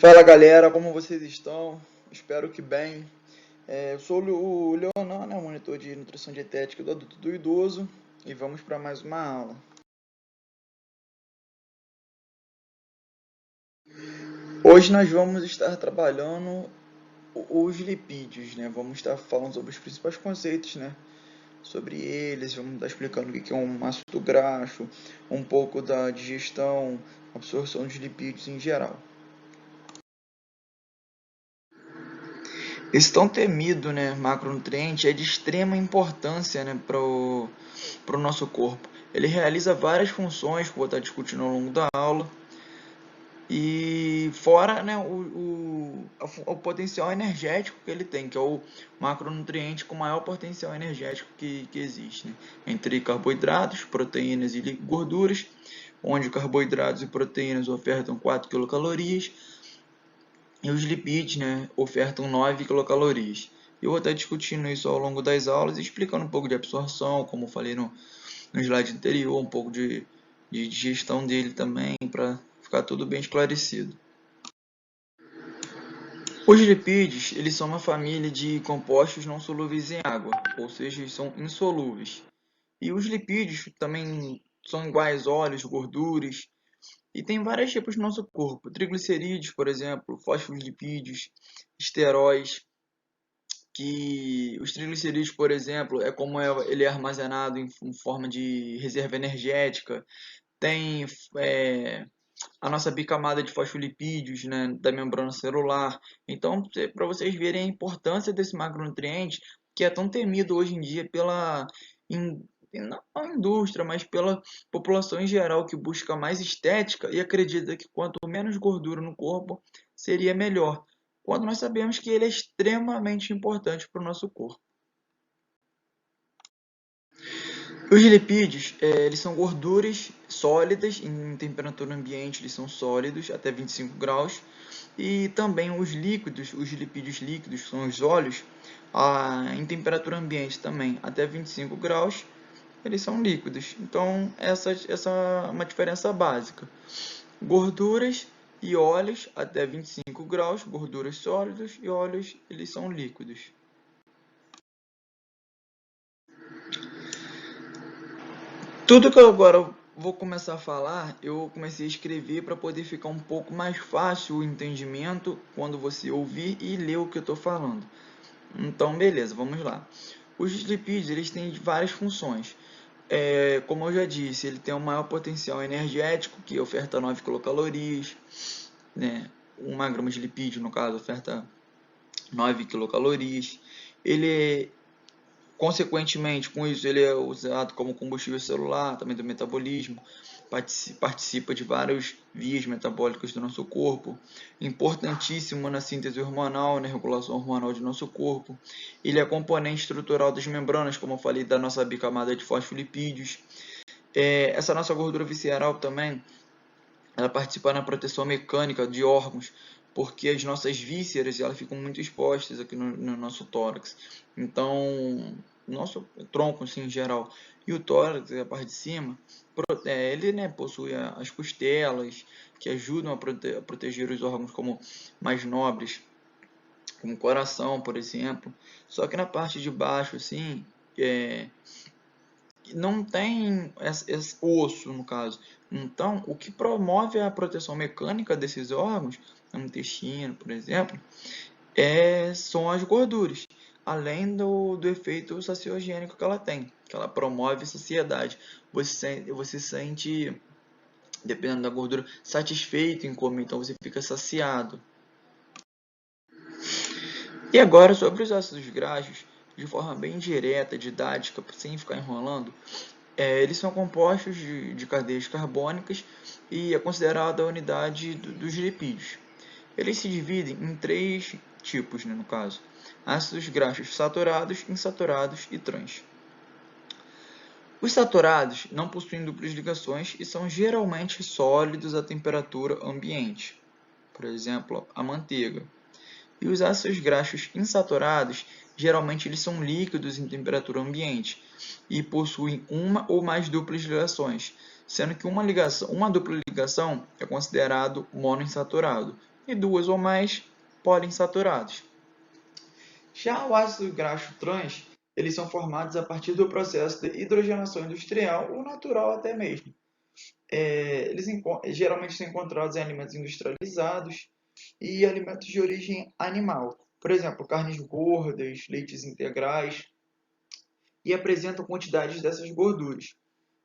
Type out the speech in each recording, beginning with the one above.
Fala galera, como vocês estão? Espero que bem. Eu sou o Leonan, né, monitor de nutrição dietética do adulto e do idoso, e vamos para mais uma aula. Hoje nós vamos estar trabalhando os lipídios, né? Vamos estar falando sobre os principais conceitos, né? Sobre eles, vamos estar explicando o que é um ácido graxo, um pouco da digestão, absorção de lipídios em geral. Esse tão temido, né, macronutriente é de extrema importância, né, para o nosso corpo. Ele realiza várias funções que eu vou estar discutindo ao longo da aula. E fora, né, o potencial energético que ele tem, que é o macronutriente com maior potencial energético que existe, né, entre carboidratos, proteínas e gorduras, onde carboidratos e proteínas ofertam 4 quilocalorias, e os lipídios, né, ofertam 9 quilocalorias. Eu vou estar discutindo isso ao longo das aulas e explicando um pouco de absorção, como eu falei no slide anterior, um pouco de digestão dele também, para ficar tudo bem esclarecido. Os lipídios, eles são uma família de compostos não solúveis em água, ou seja, eles são insolúveis. E os lipídios também são iguais óleos, gorduras, e tem vários tipos no nosso corpo. Triglicerídeos, por exemplo, fosfolipídios, esteróis, que os triglicerídeos, por exemplo, é como ele é armazenado em forma de reserva energética. Tem a nossa bicamada de fosfolipídios, né, da membrana celular. Então, para vocês verem a importância desse macronutriente, que é tão temido hoje em dia pela não a indústria, mas pela população em geral, que busca mais estética e acredita que quanto menos gordura no corpo seria melhor, quando nós sabemos que ele é extremamente importante para o nosso corpo. Os lipídios, eles são gorduras sólidas, em temperatura ambiente eles são sólidos, até 25 graus, e também os líquidos, os lipídios líquidos, são os óleos, em temperatura ambiente também, até 25 graus, eles são líquidos. Então, essa é uma diferença básica. Gorduras e óleos até 25 graus, gorduras sólidas, e óleos, eles são líquidos. Tudo que eu agora vou começar a falar, eu comecei a escrever para poder ficar um pouco mais fácil o entendimento quando você ouvir e ler o que eu estou falando. Então, beleza, vamos lá. Os lipídios, eles têm várias funções. Como eu já disse, ele tem um maior potencial energético, que oferta 9 quilocalorias, né? 1 grama de lipídio, no caso, oferta 9 quilocalorias. Consequentemente, com isso, ele é usado como combustível celular, também do metabolismo, participa de várias vias metabólicas do nosso corpo, importantíssimo na síntese hormonal, na regulação hormonal de nosso corpo. Ele é componente estrutural das membranas, como eu falei, da nossa bicamada de fosfolipídios. Essa nossa gordura visceral também, ela participa na proteção mecânica de órgãos, porque as nossas vísceras elas ficam muito expostas aqui no nosso tórax. Então, nosso tronco assim, em geral, e o tórax, a parte de cima, ele, né, possui as costelas, que ajudam a proteger os órgãos como mais nobres, como o coração, por exemplo. Só que na parte de baixo, assim, não tem esse osso, no caso. Então, o que promove a proteção mecânica desses órgãos, no intestino, por exemplo, são as gorduras, além do efeito saciogênico que ela tem, que ela promove saciedade. Você sente, dependendo da gordura, satisfeito em comer, então você fica saciado. E agora, sobre os ácidos graxos, de forma bem direta, didática, sem ficar enrolando, eles são compostos de cadeias carbônicas e é considerada a unidade dos lipídios. Eles se dividem em 3 tipos, né, no caso: ácidos graxos saturados, insaturados e trans. Os saturados não possuem duplas ligações e são geralmente sólidos à temperatura ambiente, por exemplo, a manteiga. E os ácidos graxos insaturados, geralmente eles são líquidos em temperatura ambiente e possuem uma ou mais duplas ligações, sendo que uma dupla ligação é considerado monoinsaturado, e 2 ou mais poliinsaturados. Já o ácido graxo trans, eles são formados a partir do processo de hidrogenação industrial ou natural até mesmo. Eles geralmente são encontrados em alimentos industrializados e alimentos de origem animal. Por exemplo, carnes gordas, leites integrais, e apresentam quantidades dessas gorduras.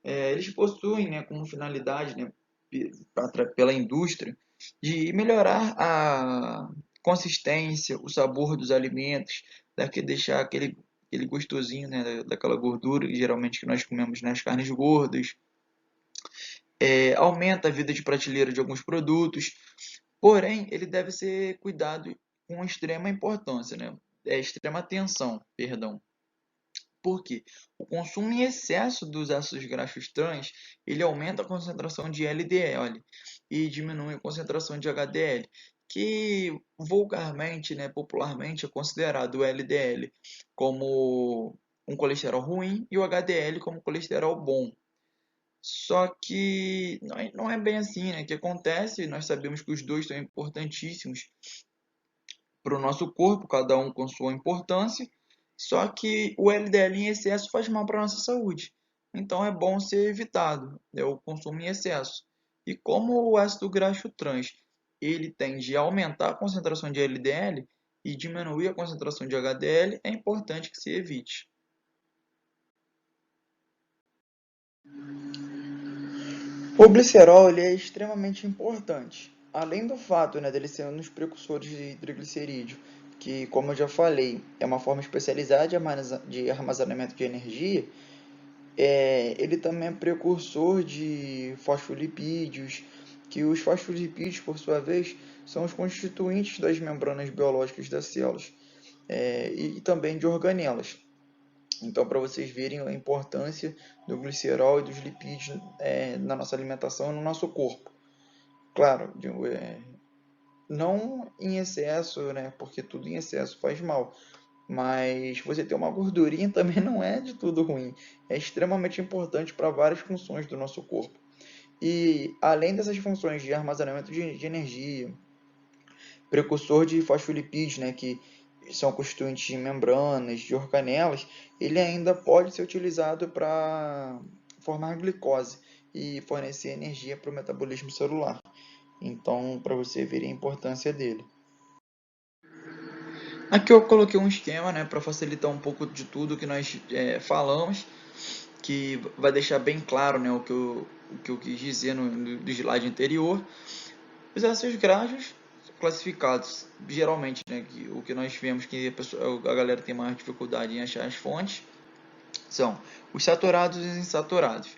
Eles possuem, né, como finalidade, né, pela indústria, de melhorar a consistência, o sabor dos alimentos, deixar aquele gostosinho, né, daquela gordura, geralmente que nós comemos nas carnes gordas. Aumenta a vida de prateleira de alguns produtos, porém ele deve ser cuidado com extrema importância, né? Extrema atenção, perdão. Por quê? O consumo em excesso dos ácidos graxos trans, ele aumenta a concentração de LDL e diminui a concentração de HDL, que vulgarmente, né, popularmente é considerado o LDL como um colesterol ruim e o HDL como colesterol bom. Só que não é bem assim, né? O que acontece, nós sabemos que os dois são importantíssimos para o nosso corpo, cada um com sua importância, só que o LDL em excesso faz mal para a nossa saúde. Então é bom ser evitado, né, o consumo em excesso. E como o ácido graxo trans, ele tende a aumentar a concentração de LDL e diminuir a concentração de HDL, é importante que se evite. O glicerol ele é extremamente importante. Além do fato, né, dele ser um dos precursores de triglicerídeo, que, como eu já falei, é uma forma especializada de armazenamento de energia, ele também é precursor de fosfolipídios, que os fosfolipídios, por sua vez, são os constituintes das membranas biológicas das células, e também de organelas. Então, para vocês verem a importância do glicerol e dos lipídios na nossa alimentação e no nosso corpo. Claro, não em excesso, né? Porque tudo em excesso faz mal. Mas você ter uma gordurinha também não é de tudo ruim. É extremamente importante para várias funções do nosso corpo. E além dessas funções de armazenamento de energia, precursor de fosfolipídios, né, que são constituintes de membranas, de organelas, ele ainda pode ser utilizado para formar glicose e fornecer energia para o metabolismo celular. Então, para você ver a importância dele. Aqui eu coloquei um esquema, né, para facilitar um pouco de tudo que nós falamos, que vai deixar bem claro, né, o que eu quis dizer no slide anterior. Os ácidos graxos classificados, geralmente, né, o que nós vemos que a galera tem mais dificuldade em achar as fontes, são os saturados e os insaturados.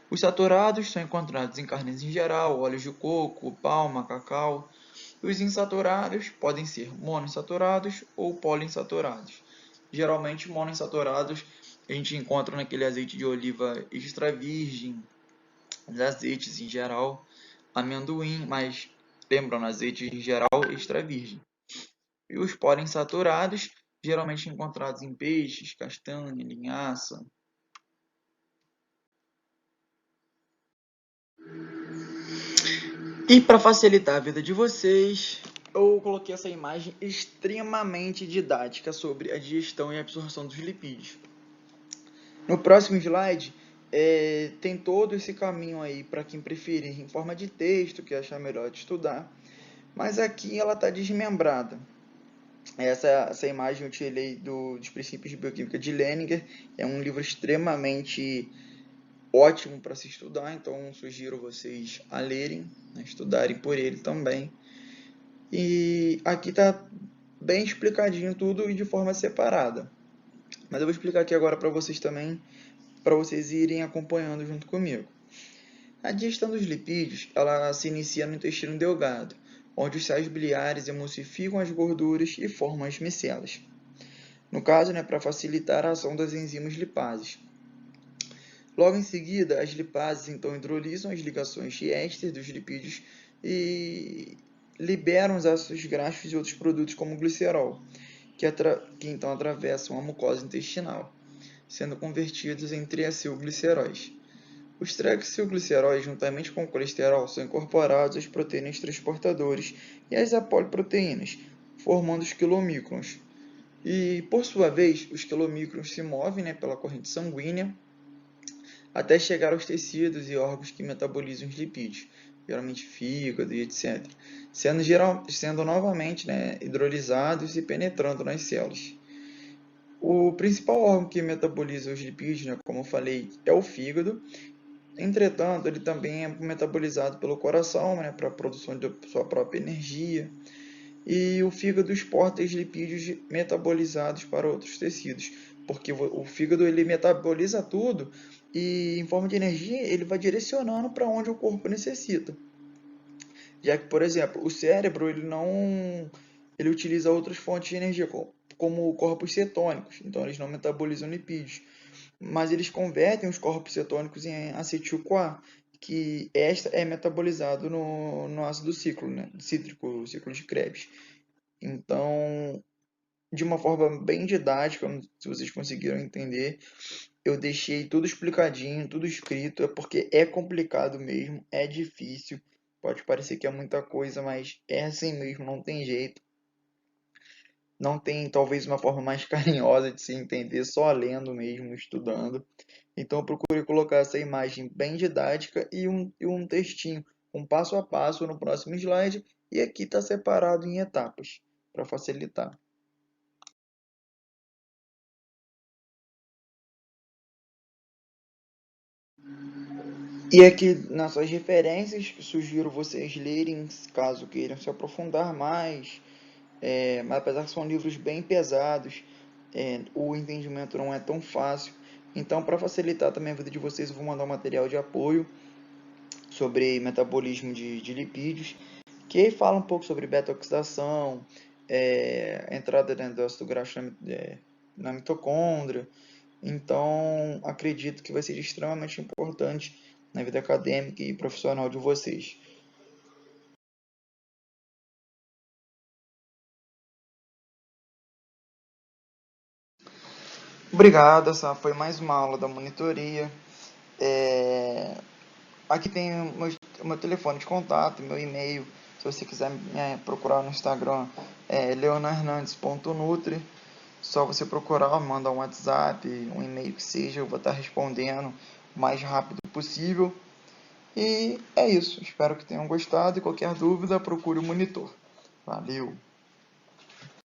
Os saturados são encontrados em carnes em geral, óleos de coco, palma, cacau. Os insaturados podem ser monoinsaturados ou poliinsaturados. Geralmente, monoinsaturados a gente encontra naquele azeite de oliva extra virgem, os azeites em geral, amendoim, mas lembram, azeites em geral extra virgem. E os poliinsaturados, geralmente encontrados em peixes, castanha, linhaça. E para facilitar a vida de vocês, eu coloquei essa imagem extremamente didática sobre a digestão e absorção dos lipídios. No próximo slide, tem todo esse caminho aí para quem preferir em forma de texto, que achar melhor de estudar. Mas aqui ela está desmembrada. Essa imagem eu tirei dos Princípios de Bioquímica de Leninger. É um livro extremamente ótimo para se estudar, então sugiro vocês a lerem, né, estudarem por ele também. E aqui está bem explicadinho tudo e de forma separada. Mas eu vou explicar aqui agora para vocês também, para vocês irem acompanhando junto comigo. A digestão dos lipídios, ela se inicia no intestino delgado, onde os sais biliares emulsificam as gorduras e formam as micelas. No caso, né, para facilitar a ação das enzimas lipases. Logo em seguida, as lipases então hidrolisam as ligações de éster dos lipídios e liberam os ácidos graxos e outros produtos como o glicerol, que então atravessam a mucosa intestinal, sendo convertidos em triacilgliceróis. Os triacilgliceróis, juntamente com o colesterol, são incorporados às proteínas transportadores e às apoliproteínas, formando os quilomicrons. E, por sua vez, os quilomicrons se movem, né, pela corrente sanguínea até chegar aos tecidos e órgãos que metabolizam os lipídios, geralmente fígado e etc., sendo novamente, né, hidrolisados e penetrando nas células. O principal órgão que metaboliza os lipídios, né, como eu falei, é o fígado. Entretanto, ele também é metabolizado pelo coração, né, para a produção de sua própria energia. E o fígado exporta os lipídios metabolizados para outros tecidos, porque o fígado ele metaboliza tudo e, em forma de energia, ele vai direcionando para onde o corpo necessita. Já que, por exemplo, o cérebro ele utiliza outras fontes de energia, como corpos cetônicos, então eles não metabolizam lipídios, mas eles convertem os corpos cetônicos em acetil-CoA, que esta é metabolizado no ácido cítrico, o ciclo de Krebs. Então, de uma forma bem didática, se vocês conseguiram entender, eu deixei tudo explicadinho, tudo escrito, é porque é complicado mesmo, é difícil, pode parecer que é muita coisa, mas é assim mesmo, não tem jeito. Não tem talvez uma forma mais carinhosa de se entender, só lendo mesmo, estudando. Então eu procurei colocar essa imagem bem didática e um textinho, um passo a passo no próximo slide, e aqui está separado em etapas, para facilitar. E aqui nas suas referências, sugiro vocês lerem, caso queiram se aprofundar mais, mas apesar que são livros bem pesados, o entendimento não é tão fácil. Então, para facilitar também a vida de vocês, eu vou mandar um material de apoio sobre metabolismo de lipídios, que fala um pouco sobre beta-oxidação, entrada do ácido graxo na mitocôndria. Então, acredito que vai ser extremamente importante na vida acadêmica e profissional de vocês. Obrigado, essa foi mais uma aula da monitoria. Aqui tem o meu telefone de contato, meu e-mail. Se você quiser me procurar no Instagram, é leonarhernandes.nutri. Só você procurar, mandar um WhatsApp, um e-mail que seja, eu vou estar respondendo o mais rápido possível. E é isso. Espero que tenham gostado e qualquer dúvida, procure o monitor. Valeu!